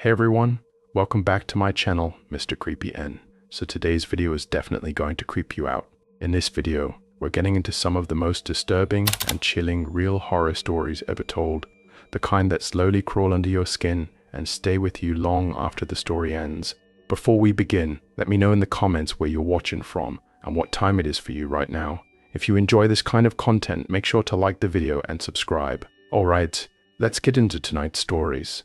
Hey everyone, welcome back to my channel, MR.Creepy N. So today's video is definitely going to creep you out. In this video, we're getting into some of the most disturbing and chilling real horror stories ever told. The kind that slowly crawl under your skin and stay with you long after the story ends. Before we begin, let me know in the comments where you're watching from and what time it is for you right now. If you enjoy this kind of content, make sure to like the video and subscribe. Alright, let's get into tonight's stories.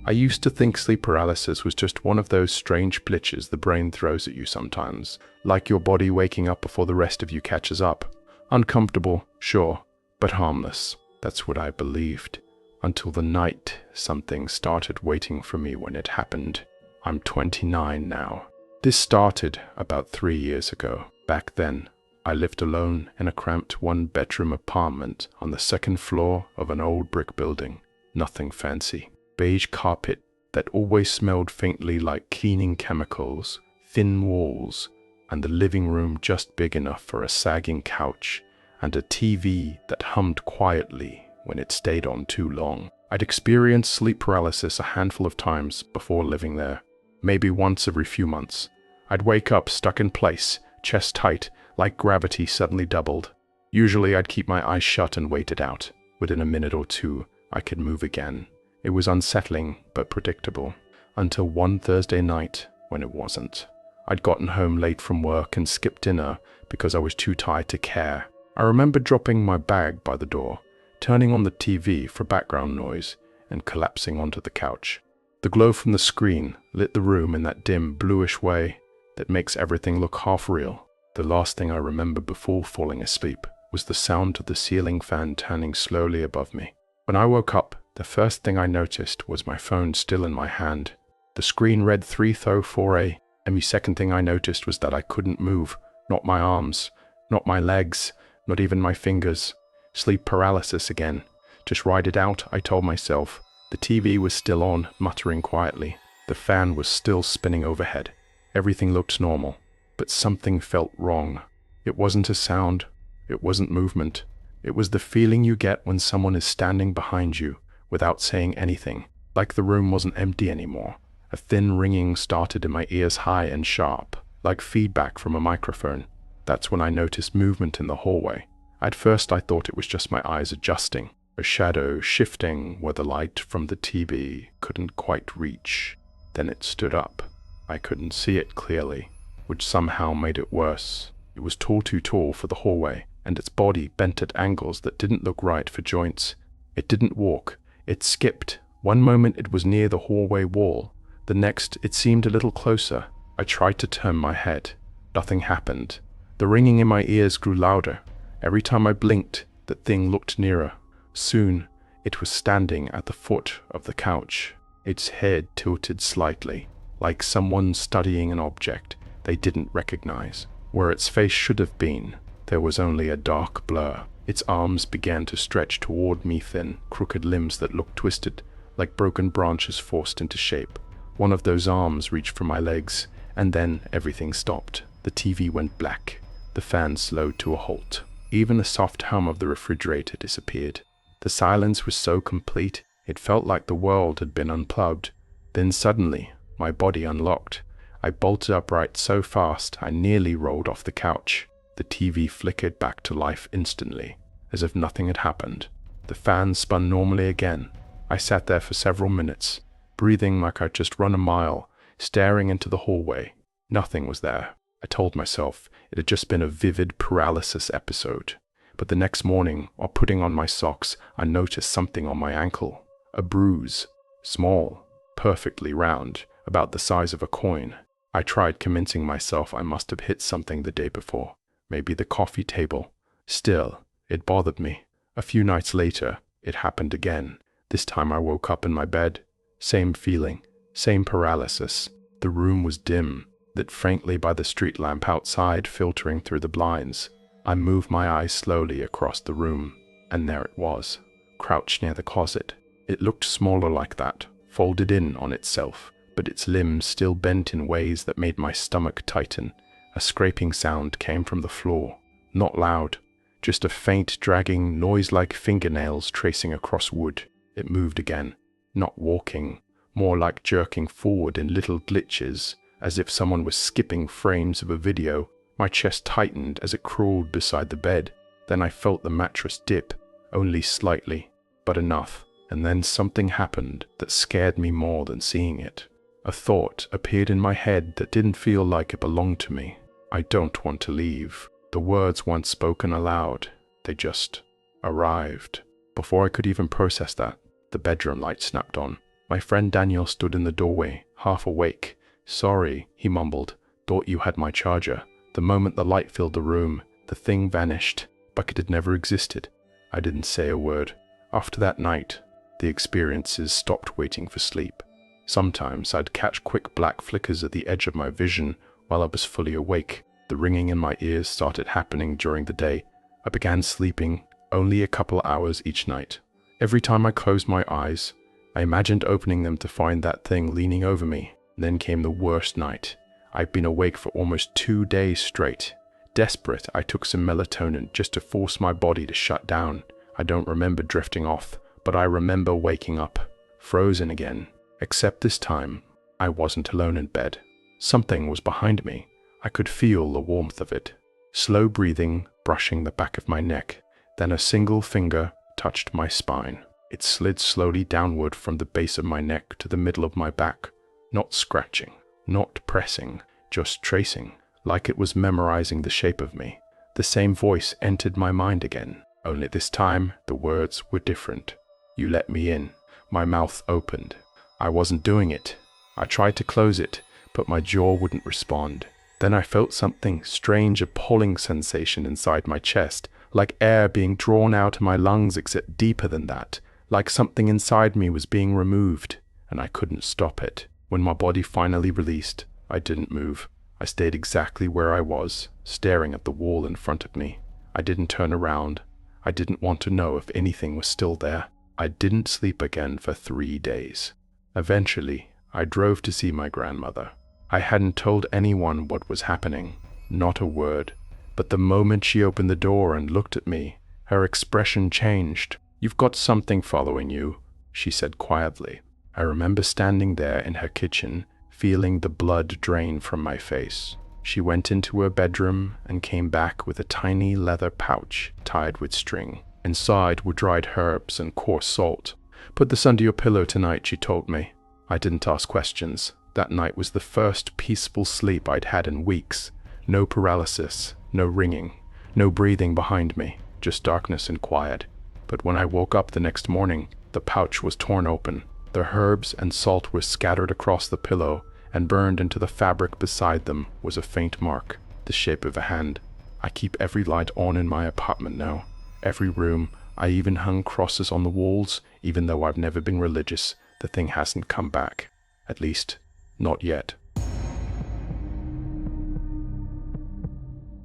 I used to think sleep paralysis was just one of those strange glitches the brain throws at you sometimes, like your body waking up before the rest of you catches up. Uncomfortable, sure, but harmless. That's what I believed. Until the night something started waiting for me when it happened. I'm 29 now. This started about 3 years ago. Back then, I lived alone in a cramped one-bedroom apartment on the second floor of an old brick building. Nothing fancy. Beige carpet that always smelled faintly like cleaning chemicals, thin walls, and the living room just big enough for a sagging couch, and a TV that hummed quietly when it stayed on too long. I'd experienced sleep paralysis a handful of times before living there, maybe once every few months. I'd wake up stuck in place, chest tight, like gravity suddenly doubled. Usually I'd keep my eyes shut and wait it out. Within a minute or two, I could move again. It was unsettling but predictable, until one Thursday night when it wasn't. I'd gotten home late from work and skipped dinner because I was too tired to care. I remember dropping my bag by the door, turning on the TV for background noise, and collapsing onto the couch. The glow from the screen lit the room in that dim, bluish way that makes everything look half real. The last thing I remember before falling asleep was the sound of the ceiling fan turning slowly above me. When I woke up, the first thing I noticed was my phone still in my hand. The screen read 3:04 and the second thing I noticed was that I couldn't move. Not my arms, not my legs, not even my fingers. Sleep paralysis again. Just ride it out, I told myself. The TV was still on, muttering quietly. The fan was still spinning overhead. Everything looked normal, but something felt wrong. It wasn't a sound. It wasn't movement. It was the feeling you get when someone is standing behind you, without saying anything, like the room wasn't empty anymore. A thin ringing started in my ears, high and sharp, like feedback from a microphone. That's when I noticed movement in the hallway. At first I thought it was just my eyes adjusting, a shadow shifting where the light from the TV couldn't quite reach. Then it stood up. I couldn't see it clearly, which somehow made it worse. It was too tall for the hallway, and its body bent at angles that didn't look right for joints. It didn't walk. It skipped. One moment it was near the hallway wall. The next it seemed a little closer. I tried to turn my head. Nothing happened. The ringing in my ears grew louder. Every time I blinked, the thing looked nearer. Soon, it was standing at the foot of the couch, its head tilted slightly, like someone studying an object they didn't recognize. Where its face should have been, there was only a dark blur. Its arms began to stretch toward me, thin, crooked limbs that looked twisted, like broken branches forced into shape. One of those arms reached for my legs, and then everything stopped. The TV went black. The fan slowed to a halt. Even the soft hum of the refrigerator disappeared. The silence was so complete, it felt like the world had been unplugged. Then suddenly, my body unlocked. I bolted upright so fast I nearly rolled off the couch. The TV flickered back to life instantly, as if nothing had happened. The fan spun normally again. I sat there for several minutes, breathing like I'd just run a mile, staring into the hallway. Nothing was there. I told myself it had just been a vivid paralysis episode. But the next morning, while putting on my socks, I noticed something on my ankle. A bruise. Small, perfectly round, about the size of a coin. I tried convincing myself I must have hit something the day before. Maybe the coffee table. Still, it bothered me. A few nights later, it happened again. This time I woke up in my bed. Same feeling, same paralysis. The room was dim, lit faintly by the street lamp outside filtering through the blinds. I moved my eyes slowly across the room, and there it was, crouched near the closet. It looked smaller like that, folded in on itself, but its limbs still bent in ways that made my stomach tighten. A scraping sound came from the floor, not loud, just a faint dragging noise like fingernails tracing across wood. It moved again, not walking, more like jerking forward in little glitches, as if someone was skipping frames of a video. My chest tightened as it crawled beside the bed. Then I felt the mattress dip, only slightly, but enough. And then something happened that scared me more than seeing it. A thought appeared in my head that didn't feel like it belonged to me. I don't want to leave. The words weren't spoken aloud. They just arrived. Before I could even process that, the bedroom light snapped on. My friend Daniel stood in the doorway, half awake. "Sorry," he mumbled. "Thought you had my charger." The moment the light filled the room, the thing vanished, like it had never existed. I didn't say a word. After that night, the experiences stopped waiting for sleep. Sometimes I'd catch quick black flickers at the edge of my vision while I was fully awake. The ringing in my ears started happening during the day. I began sleeping only a couple hours each night. Every time I closed my eyes, I imagined opening them to find that thing leaning over me. Then came the worst night. I'd been awake for almost 2 days straight. Desperate, I took some melatonin just to force my body to shut down. I don't remember drifting off, but I remember waking up, frozen again. Except this time, I wasn't alone in bed. Something was behind me. I could feel the warmth of it. Slow breathing, brushing the back of my neck. Then a single finger touched my spine. It slid slowly downward from the base of my neck to the middle of my back. Not scratching, not pressing, just tracing, like it was memorizing the shape of me. The same voice entered my mind again, only this time the words were different. "You let me in." My mouth opened. I wasn't doing it. I tried to close it, but my jaw wouldn't respond. Then I felt something strange, appalling sensation inside my chest, like air being drawn out of my lungs except deeper than that, like something inside me was being removed, and I couldn't stop it. When my body finally released, I didn't move. I stayed exactly where I was, staring at the wall in front of me. I didn't turn around. I didn't want to know if anything was still there. I didn't sleep again for 3 days. Eventually, I drove to see my grandmother. I hadn't told anyone what was happening, not a word. But the moment she opened the door and looked at me, her expression changed. "You've got something following you," she said quietly. I remember standing there in her kitchen, feeling the blood drain from my face. She went into her bedroom and came back with a tiny leather pouch tied with string. Inside were dried herbs and coarse salt. "Put this under your pillow tonight," she told me. I didn't ask questions. That night was the first peaceful sleep I'd had in weeks. No paralysis, no ringing, no breathing behind me, just darkness and quiet. But when I woke up the next morning, the pouch was torn open. The herbs and salt were scattered across the pillow, and burned into the fabric beside them was a faint mark, the shape of a hand. I keep every light on in my apartment now. Every room. I even hung crosses on the walls, even though I've never been religious. The thing hasn't come back. At least, not yet.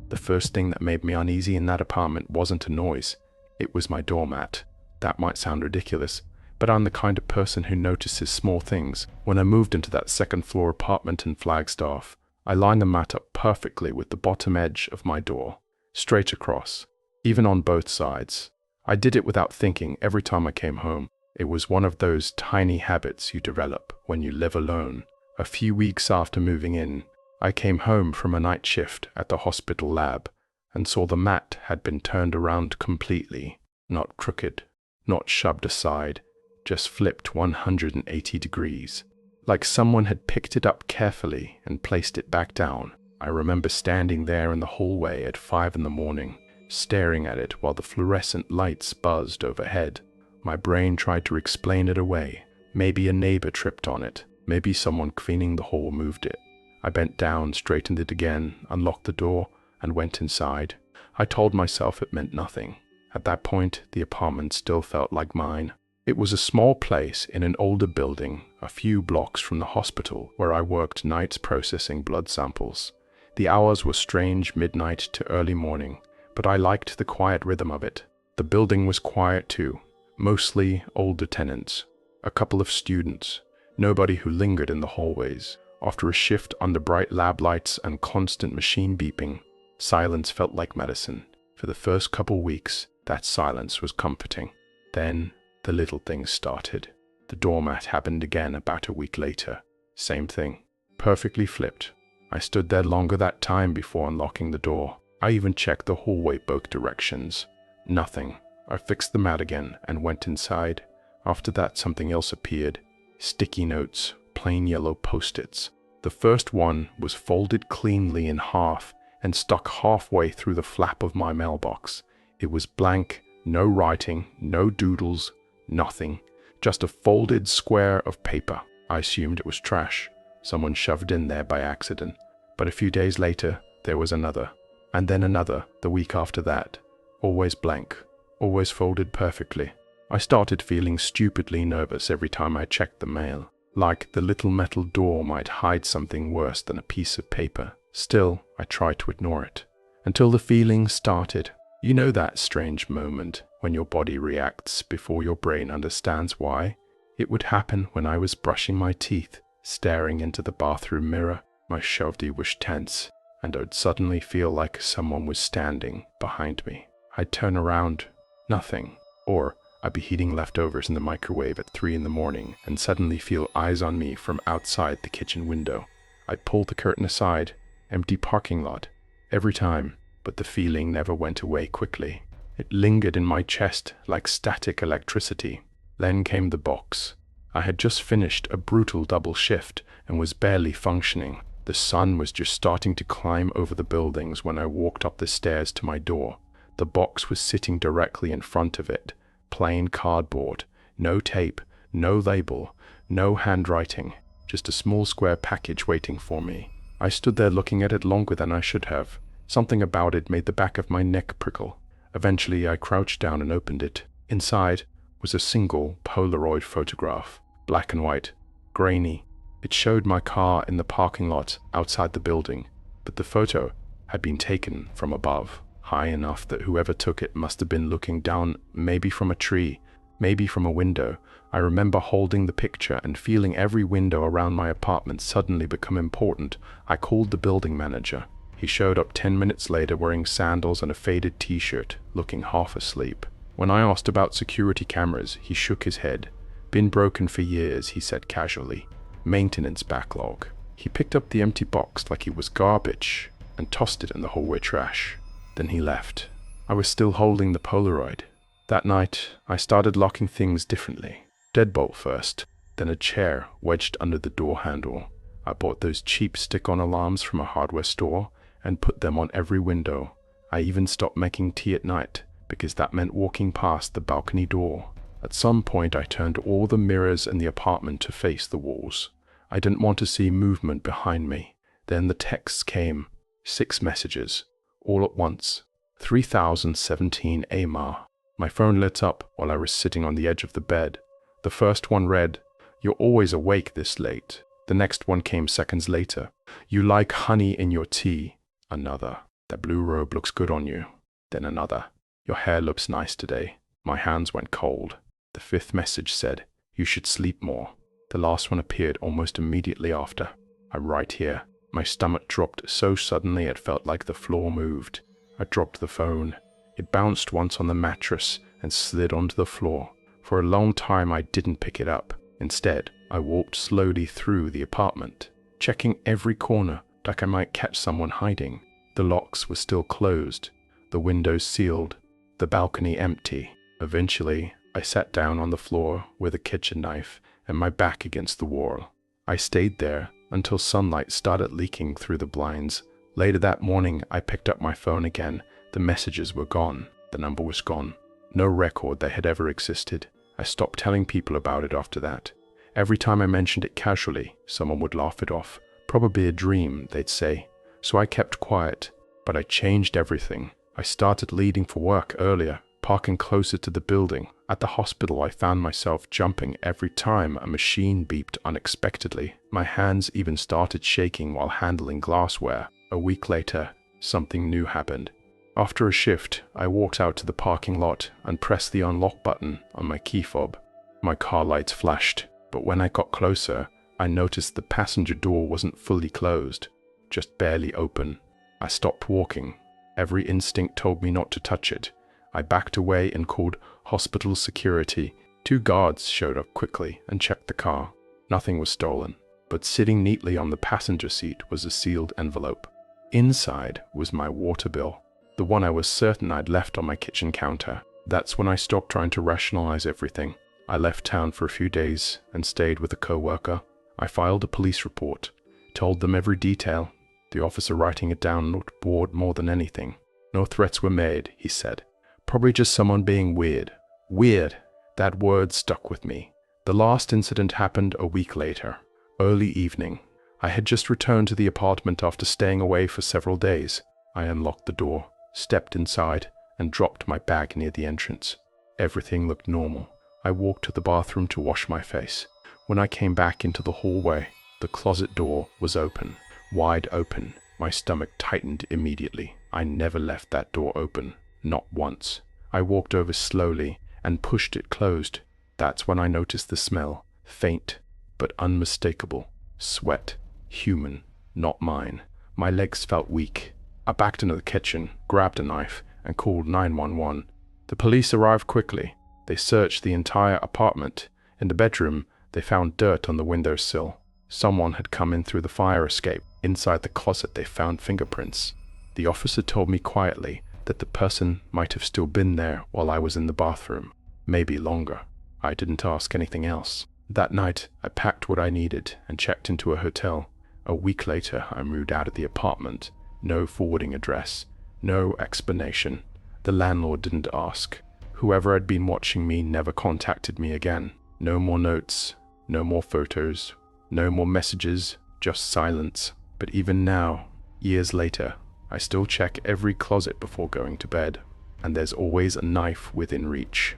The first thing that made me uneasy in that apartment wasn't a noise. It was my doormat. That might sound ridiculous, but I'm the kind of person who notices small things. When I moved into that second-floor apartment in Flagstaff, I lined the mat up perfectly with the bottom edge of my door, straight across, even on both sides. I did it without thinking every time I came home. It was one of those tiny habits you develop when you live alone. A few weeks after moving in, I came home from a night shift at the hospital lab and saw the mat had been turned around completely, not crooked, not shoved aside, just flipped 180 degrees. Like someone had picked it up carefully and placed it back down. I remember standing there in the hallway at 5 in the morning, staring at it while the fluorescent lights buzzed overhead. My brain tried to explain it away. Maybe a neighbor tripped on it. Maybe someone cleaning the hall moved it. I bent down, straightened it again, unlocked the door, and went inside. I told myself it meant nothing. At that point, the apartment still felt like mine. It was a small place in an older building, a few blocks from the hospital where I worked nights processing blood samples. The hours were strange, midnight to early morning, but I liked the quiet rhythm of it. The building was quiet too, mostly older tenants, a couple of students, nobody who lingered in the hallways. After a shift under bright lab lights and constant machine beeping, silence felt like medicine. For the first couple weeks, that silence was comforting. Then, The little things started. The doormat happened again about a week later. Same thing. Perfectly flipped. I stood there longer that time before unlocking the door. I even checked the hallway both directions. Nothing. I fixed the mat again and went inside. After that, something else appeared. Sticky notes, plain yellow post-its. The first one was folded cleanly in half and stuck halfway through the flap of my mailbox. It was blank, no writing, no doodles, nothing. Just a folded square of paper. I assumed it was trash. Someone shoved in there by accident. But a few days later, there was another. And then another, the week after that. Always blank. Always folded perfectly. I started feeling stupidly nervous every time I checked the mail. Like the little metal door might hide something worse than a piece of paper. Still, I tried to ignore it. Until the feeling started. You know that strange moment when your body reacts before your brain understands why? It would happen when I was brushing my teeth, staring into the bathroom mirror. My shoulders was tense, and I'd suddenly feel like someone was standing behind me. I'd turn around. Nothing. Or I'd be heating leftovers in the microwave at 3 in the morning and suddenly feel eyes on me from outside the kitchen window. I'd pull the curtain aside. Empty parking lot. Every time. But the feeling never went away quickly. It lingered in my chest like static electricity. Then came the box. I had just finished a brutal double shift and was barely functioning. The sun was just starting to climb over the buildings when I walked up the stairs to my door. The box was sitting directly in front of it. Plain cardboard. No tape. No label. No handwriting. Just a small square package waiting for me. I stood there looking at it longer than I should have. Something about it made the back of my neck prickle. Eventually, I crouched down and opened it. Inside was a single Polaroid photograph. Black and white. Grainy. It showed my car in the parking lot outside the building, but the photo had been taken from above, high enough that whoever took it must have been looking down, maybe from a tree, maybe from a window. I remember holding the picture and feeling every window around my apartment suddenly become important. I called the building manager. He showed up 10 minutes later wearing sandals and a faded t-shirt, looking half asleep. When I asked about security cameras, he shook his head. Been broken for years, he said casually. Maintenance backlog. He picked up the empty box like it was garbage and tossed it in the hallway trash. Then he left. I was still holding the Polaroid. That night, I started locking things differently. Deadbolt first, then a chair wedged under the door handle. I bought those cheap stick-on alarms from a hardware store and put them on every window. I even stopped making tea at night because that meant walking past the balcony door. At some point, I turned all the mirrors in the apartment to face the walls. I didn't want to see movement behind me. Then the texts came. 6 messages, all at once. 3017 AMR. My phone lit up while I was sitting on the edge of the bed. The first one read, "You're always awake this late." The next one came seconds later. "You like honey in your tea." Another. "That blue robe looks good on you." Then another. "Your hair looks nice today." My hands went cold. The 5th message said, "You should sleep more." The last one appeared almost immediately after. I'm right here. My stomach dropped so suddenly it felt like the floor moved. I dropped the phone. It bounced once on the mattress and slid onto the floor. For a long time I didn't pick it up. Instead, I walked slowly through the apartment, checking every corner like I might catch someone hiding. The locks were still closed, the windows sealed, the balcony empty. Eventually, I sat down on the floor with a kitchen knife and my back against the wall. I stayed there until sunlight started leaking through the blinds. Later that morning, I picked up my phone again. The messages were gone. The number was gone. No record that had ever existed. I stopped telling people about it after that. Every time I mentioned it casually, someone would laugh it off. Probably a dream, they'd say. So I kept quiet, but I changed everything. I started leaving for work earlier, parking closer to the building. At the hospital, I found myself jumping every time a machine beeped unexpectedly. My hands even started shaking while handling glassware. A week later, something new happened. After a shift, I walked out to the parking lot and pressed the unlock button on my key fob. My car lights flashed, but when I got closer, I noticed the passenger door wasn't fully closed, just barely open. I stopped walking. Every instinct told me not to touch it. I backed away and called hospital security. 2 guards showed up quickly and checked the car. Nothing was stolen, but sitting neatly on the passenger seat was a sealed envelope. Inside was my water bill, the one I was certain I'd left on my kitchen counter. That's when I stopped trying to rationalize everything. I left town for a few days and stayed with a co-worker. I filed a police report, told them every detail. The officer writing it down looked bored more than anything. No threats were made, he said. Probably just someone being weird. Weird! That word stuck with me. The last incident happened a week later, early evening. I had just returned to the apartment after staying away for several days. I unlocked the door, stepped inside, and dropped my bag near the entrance. Everything looked normal. I walked to the bathroom to wash my face. When I came back into the hallway, the closet door was open, wide open. My stomach tightened immediately. I never left that door open, not once. I walked over slowly and pushed it closed. That's when I noticed the smell, faint but unmistakable. Sweat, human, not mine. My legs felt weak. I backed into the kitchen, grabbed a knife, and called 911. The police arrived quickly. They searched the entire apartment. In the bedroom, they found dirt on the windowsill. Someone had come in through the fire escape. Inside the closet, they found fingerprints. The officer told me quietly that the person might have still been there while I was in the bathroom, maybe longer. I didn't ask anything else. That night, I packed what I needed and checked into a hotel. A week later, I moved out of the apartment. No forwarding address, no explanation. The landlord didn't ask. Whoever had been watching me never contacted me again. No more notes, no more photos, no more messages, just silence. But even now, years later, I still check every closet before going to bed, and there's always a knife within reach.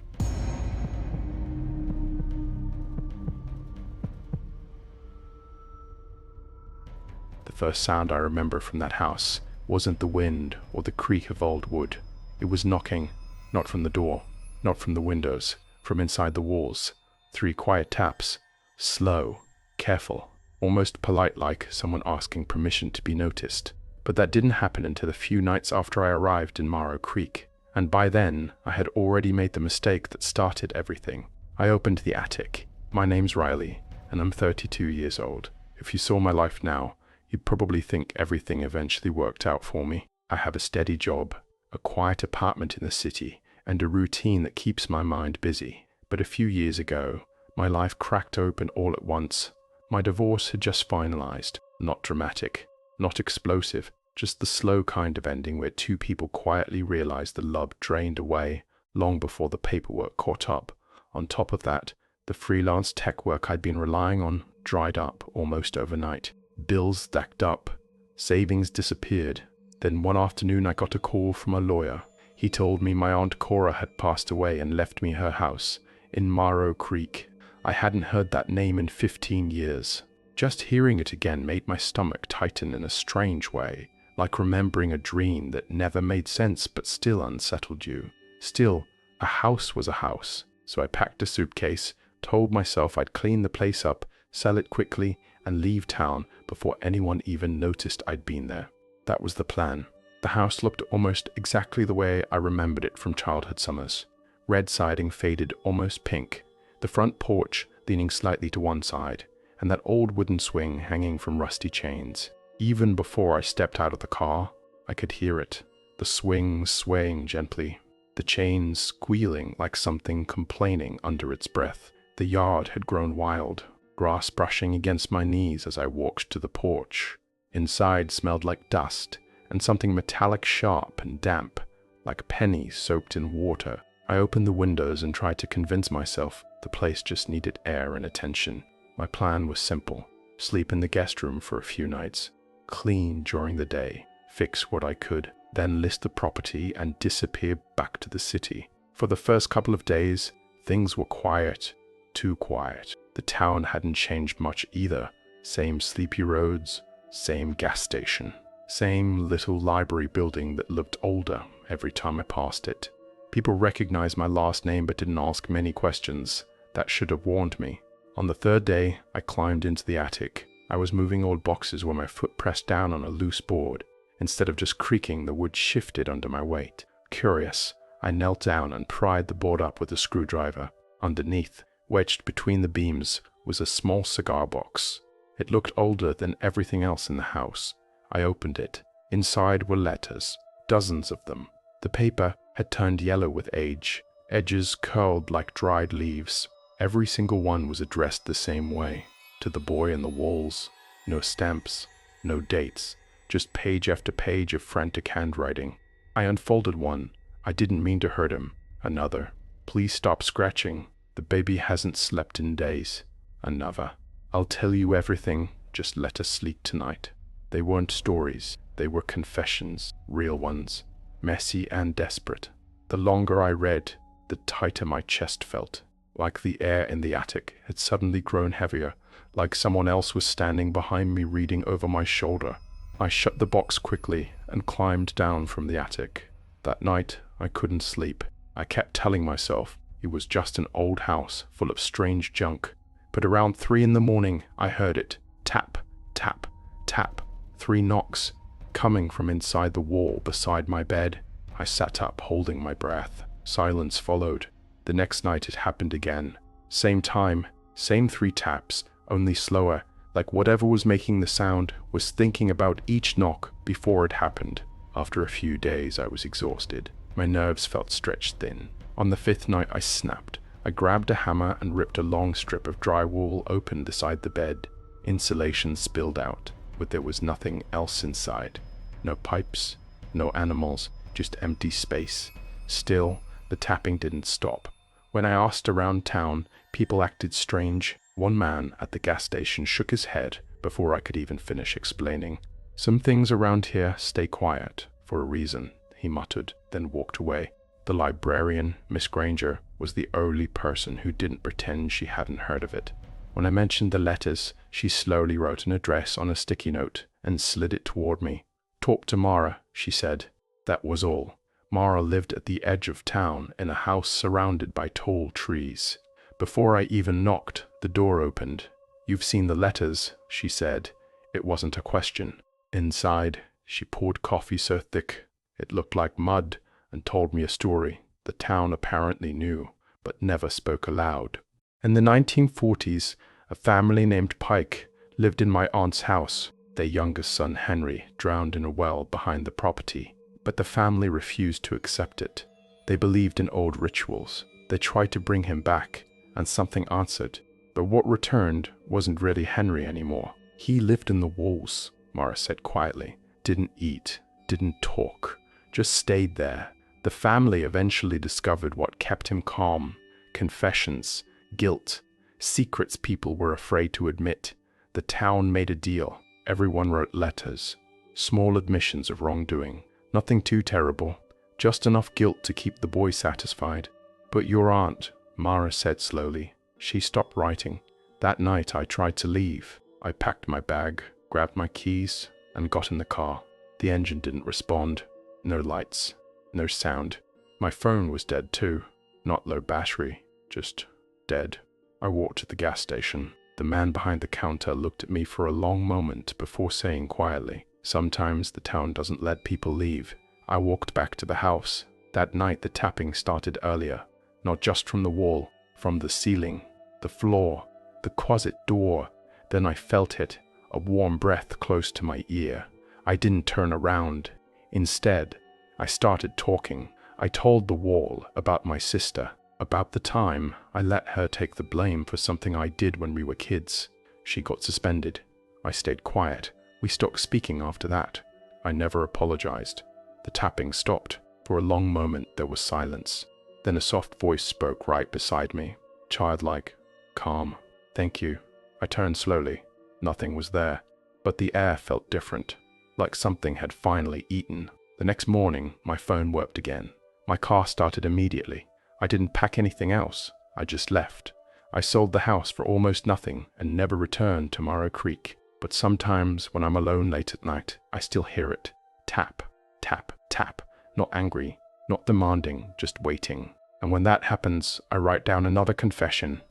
The first sound I remember from that house wasn't the wind or the creak of old wood. It was knocking, not from the door, not from the windows, from inside the walls. 3 quiet taps, slow, careful, almost polite, like someone asking permission to be noticed. But that didn't happen until a few nights after I arrived in MR.Creepy, and by then I had already made the mistake that started everything. I opened the attic. My name's Riley, and I'm 32 years old. If you saw my life now, you'd probably think everything eventually worked out for me. I have a steady job, a quiet apartment in the city, and a routine that keeps my mind busy. But a few years ago, my life cracked open all at once. My divorce had just finalized. Not dramatic, not explosive, just the slow kind of ending where 2 people quietly realized the love drained away long before the paperwork caught up. On top of that, the freelance tech work I'd been relying on dried up almost overnight. Bills stacked up, savings disappeared. Then one afternoon I got a call from a lawyer. He told me my Aunt Cora had passed away and left me her house in MR.Creepy. I hadn't heard that name in 15 years. Just hearing it again made my stomach tighten in a strange way, like remembering a dream that never made sense but still unsettled you. Still, a house was a house, so I packed a suitcase, told myself I'd clean the place up, sell it quickly, and leave town before anyone even noticed I'd been there. That was the plan. The house looked almost exactly the way I remembered it from childhood summers. Red siding faded almost pink, the front porch leaning slightly to one side, and that old wooden swing hanging from rusty chains. Even before I stepped out of the car, I could hear it, the swing swaying gently, the chains squealing like something complaining under its breath. The yard had grown wild, grass brushing against my knees as I walked to the porch. Inside smelled like dust and something metallic, sharp and damp, like pennies soaked in water. I opened the windows and tried to convince myself the place just needed air and attention. My plan was simple: sleep in the guest room for a few nights, clean during the day, fix what I could, then list the property and disappear back to the city. For the first couple of days, things were quiet, too quiet. The town hadn't changed much either. Same sleepy roads, same gas station, same little library building that looked older every time I passed it. People recognized my last name but didn't ask many questions. That should have warned me. On the 3rd day, I climbed into the attic. I was moving old boxes where my foot pressed down on a loose board. Instead of just creaking, the wood shifted under my weight. Curious, I knelt down and pried the board up with a screwdriver. Underneath, wedged between the beams, was a small cigar box. It looked older than everything else in the house. I opened it. Inside were letters, dozens of them. The paper had turned yellow with age, edges curled like dried leaves. Every single one was addressed the same way, to the boy in the walls. No stamps, no dates, just page after page of frantic handwriting. I unfolded one. I didn't mean to hurt him. Another. Please stop scratching. The baby hasn't slept in days. Another. I'll tell you everything, just let us sleep tonight. They weren't stories, they were confessions, real ones, messy and desperate. The longer I read, the tighter my chest felt, like the air in the attic had suddenly grown heavier, like someone else was standing behind me reading over my shoulder. I shut the box quickly and climbed down from the attic. That night, I couldn't sleep. I kept telling myself it was just an old house full of strange junk. But around 3 in the morning, I heard it. Tap, tap, tap. 3 knocks, coming from inside the wall beside my bed. I sat up, holding my breath. Silence followed. The next night it happened again. Same time, same 3 taps, only slower, like whatever was making the sound was thinking about each knock before it happened. After a few days, I was exhausted. My nerves felt stretched thin. On the 5th night, I snapped. I grabbed a hammer and ripped a long strip of drywall open beside the bed. Insulation spilled out, but there was nothing else inside. No pipes, no animals, just empty space. Still, the tapping didn't stop. When I asked around town, people acted strange. One man at the gas station shook his head before I could even finish explaining. Some things around here stay quiet, for a reason, he muttered, then walked away. The librarian, Miss Granger, was the only person who didn't pretend she hadn't heard of it. When I mentioned the letters, she slowly wrote an address on a sticky note and slid it toward me. Talk to Mara, she said. That was all. Mara lived at the edge of town in a house surrounded by tall trees. Before I even knocked, the door opened. You've seen the letters, she said. It wasn't a question. Inside, she poured coffee so thick it looked like mud and told me a story the town apparently knew, but never spoke aloud. In the 1940s, a family named Pike lived in my aunt's house. Their youngest son, Henry, drowned in a well behind the property, but the family refused to accept it. They believed in old rituals. They tried to bring him back, and something answered. But what returned wasn't really Henry anymore. He lived in the walls, Mara said quietly. Didn't eat, didn't talk, just stayed there. The family eventually discovered what kept him calm. Confessions, guilt, secrets people were afraid to admit. The town made a deal. Everyone wrote letters. Small admissions of wrongdoing. Nothing too terrible. Just enough guilt to keep the boy satisfied. But your aunt, Mara said slowly. She stopped writing. That night I tried to leave. I packed my bag, grabbed my keys, and got in the car. The engine didn't respond. No lights. No sound. My phone was dead too. Not low battery, just dead. I walked to the gas station. The man behind the counter looked at me for a long moment before saying quietly, "Sometimes the town doesn't let people leave." I walked back to the house. That night the tapping started earlier. Not just from the wall, from the ceiling, the floor, the closet door. Then I felt it, a warm breath close to my ear. I didn't turn around. Instead, I started talking. I told the wall about my sister, about the time I let her take the blame for something I did when we were kids. She got suspended. I stayed quiet. We stopped speaking after that. I never apologized. The tapping stopped. For a long moment there was silence. Then a soft voice spoke right beside me. Childlike, calm. "Thank you." I turned slowly. Nothing was there. But the air felt different. Like something had finally eaten. The next morning, my phone worked again. My car started immediately. I didn't pack anything else. I just left. I sold the house for almost nothing and never returned to MR.Creepy. But sometimes when I'm alone late at night, I still hear it. Tap, tap, tap. Not angry, not demanding, just waiting. And when that happens, I write down another confession.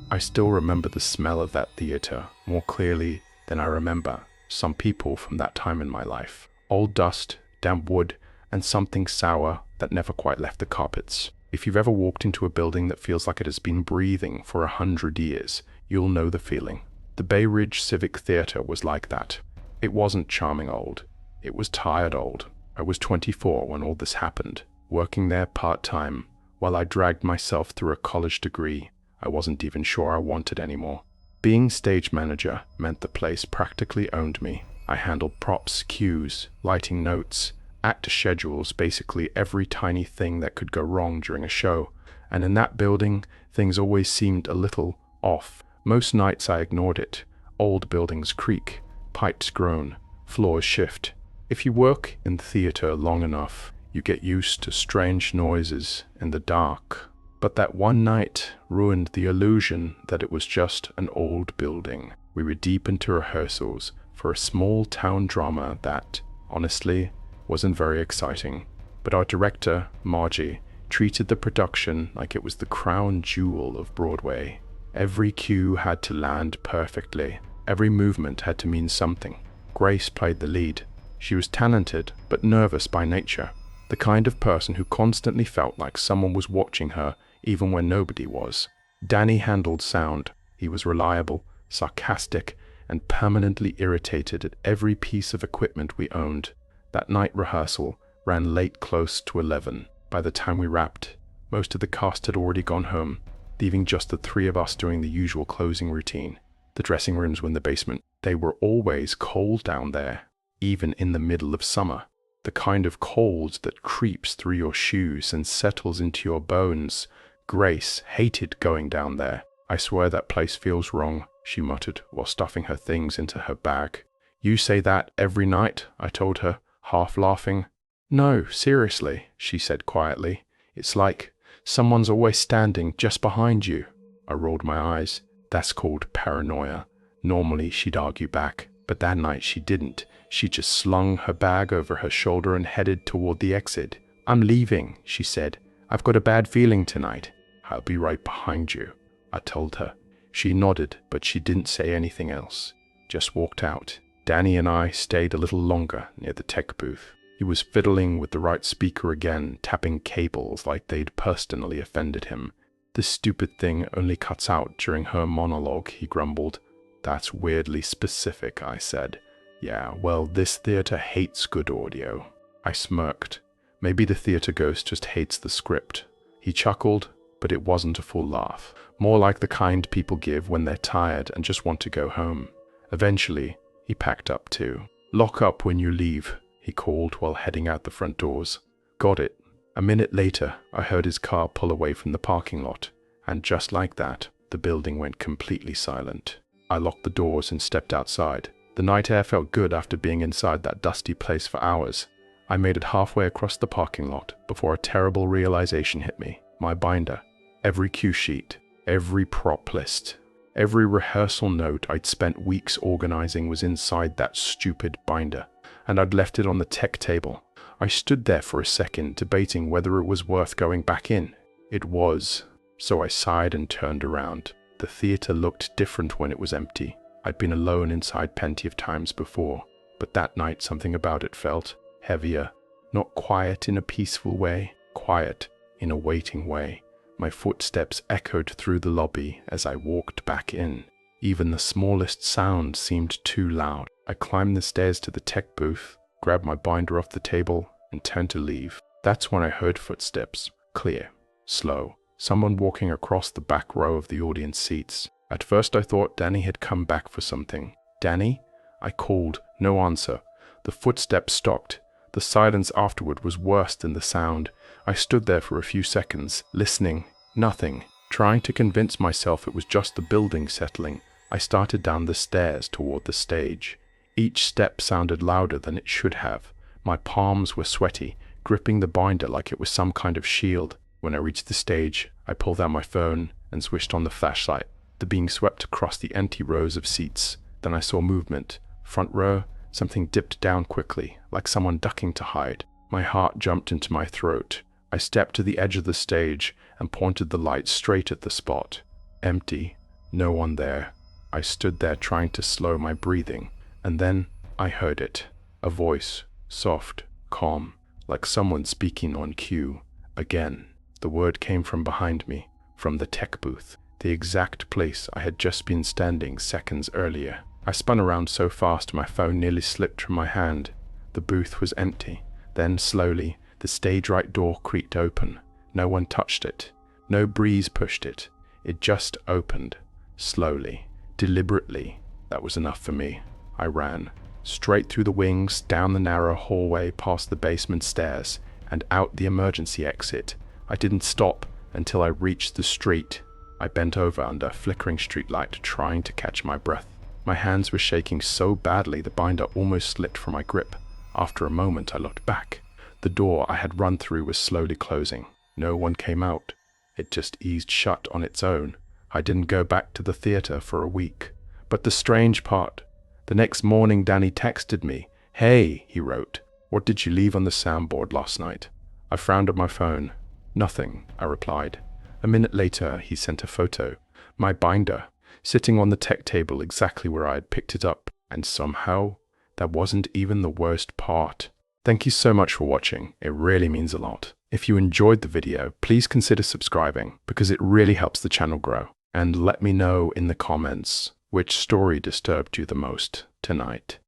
I still remember the smell of that theater more clearly than I remember some people from that time in my life. Old dust, damp wood, and something sour that never quite left the carpets. If you've ever walked into a building that feels like it has been breathing for 100 years, you'll know the feeling. The Bay Ridge Civic Theater was like that. It wasn't charming old. It was tired old. I was 24 when all this happened, working there part-time, while I dragged myself through a college degree I wasn't even sure I wanted anymore. Being stage manager meant the place practically owned me. I handled props, cues, lighting notes, actor schedules, basically every tiny thing that could go wrong during a show. And in that building, things always seemed a little off. Most nights I ignored it. Old buildings creak, pipes groan, floors shift. If you work in theater long enough, you get used to strange noises in the dark. But that one night ruined the illusion that it was just an old building. We were deep into rehearsals for a small town drama that, honestly, wasn't very exciting. But our director, Margie, treated the production like it was the crown jewel of Broadway. Every cue had to land perfectly. Every movement had to mean something. Grace played the lead. She was talented, but nervous by nature. The kind of person who constantly felt like someone was watching her, even when nobody was. Danny handled sound. He was reliable, sarcastic, and permanently irritated at every piece of equipment we owned. That night rehearsal ran late, close to 11. By the time we wrapped, most of the cast had already gone home, leaving just the three of us doing the usual closing routine. The dressing rooms were in the basement. They were always cold down there, even in the middle of summer. The kind of cold that creeps through your shoes and settles into your bones. Grace hated going down there. "I swear that place feels wrong," she muttered while stuffing her things into her bag. "You say that every night," I told her, half laughing. "No, seriously," she said quietly. "It's like someone's always standing just behind you." I rolled my eyes. "That's called paranoia." Normally she'd argue back, but that night she didn't. She just slung her bag over her shoulder and headed toward the exit. "I'm leaving," she said. "I've got a bad feeling tonight." "I'll be right behind you," I told her. She nodded, but she didn't say anything else. Just walked out. Danny and I stayed a little longer near the tech booth. He was fiddling with the right speaker again, tapping cables like they'd personally offended him. "This stupid thing only cuts out during her monologue," he grumbled. "That's weirdly specific," I said. "Yeah, well, this theater hates good audio." I smirked. Maybe the theater ghost just hates the script. He chuckled, but it wasn't a full laugh. More like the kind people give when they're tired and just want to go home. Eventually, he packed up too. "Lock up when you leave," he called while heading out the front doors. "Got it." A minute later, I heard his car pull away from the parking lot, and just like that, the building went completely silent. I locked the doors and stepped outside. The night air felt good after being inside that dusty place for hours. I made it halfway across the parking lot before a terrible realization hit me. My binder, every cue sheet, every prop list, every rehearsal note I'd spent weeks organizing was inside that stupid binder, and I'd left it on the tech table. I stood there for a second, debating whether it was worth going back in. It was, so I sighed and turned around. The theater looked different when it was empty. I'd been alone inside plenty of times before, but that night something about it felt heavier. Not quiet in a peaceful way, quiet in a waiting way. My footsteps echoed through the lobby as I walked back in. Even the smallest sound seemed too loud. I climbed the stairs to the tech booth, grabbed my binder off the table, and turned to leave. That's when I heard footsteps, clear, slow. Someone walking across the back row of the audience seats. At first I thought Danny had come back for something. "Danny?" I called, no answer. The footsteps stopped. The silence afterward was worse than the sound. I stood there for a few seconds, listening. Nothing. Trying to convince myself it was just the building settling, I started down the stairs toward the stage. Each step sounded louder than it should have. My palms were sweaty, gripping the binder like it was some kind of shield. When I reached the stage, I pulled out my phone and switched on the flashlight. The being swept across the empty rows of seats. Then I saw movement. Front row, something dipped down quickly, like someone ducking to hide. My heart jumped into my throat. I stepped to the edge of the stage and pointed the light straight at the spot. Empty. No one there. I stood there trying to slow my breathing, and then I heard it. A voice, soft, calm. like someone speaking on cue. Again, the word came from behind me, from the tech booth, the exact place I had just been standing seconds earlier. I spun around so fast my phone nearly slipped from my hand. The booth was empty. Then, slowly, the stage right door creaked open. No one touched it. No breeze pushed it. It just opened. Slowly, deliberately. That was enough for me. I ran. Straight through the wings, down the narrow hallway, past the basement stairs, and out the emergency exit. I didn't stop until I reached the street. I bent over under a flickering streetlight, trying to catch my breath. My hands were shaking so badly the binder almost slipped from my grip. After a moment, I looked back. The door I had run through was slowly closing. No one came out. It just eased shut on its own. I didn't go back to the theater for a week. But the strange part, the next morning Danny texted me. "Hey," he wrote, "what did you leave on the soundboard last night?" I frowned at my phone. "Nothing," I replied. A minute later, he sent a photo. My binder, sitting on the tech table exactly where I had picked it up. And somehow, that wasn't even the worst part. Thank you so much for watching. It really means a lot. If you enjoyed the video, please consider subscribing because it really helps the channel grow. And let me know in the comments which story disturbed you the most tonight.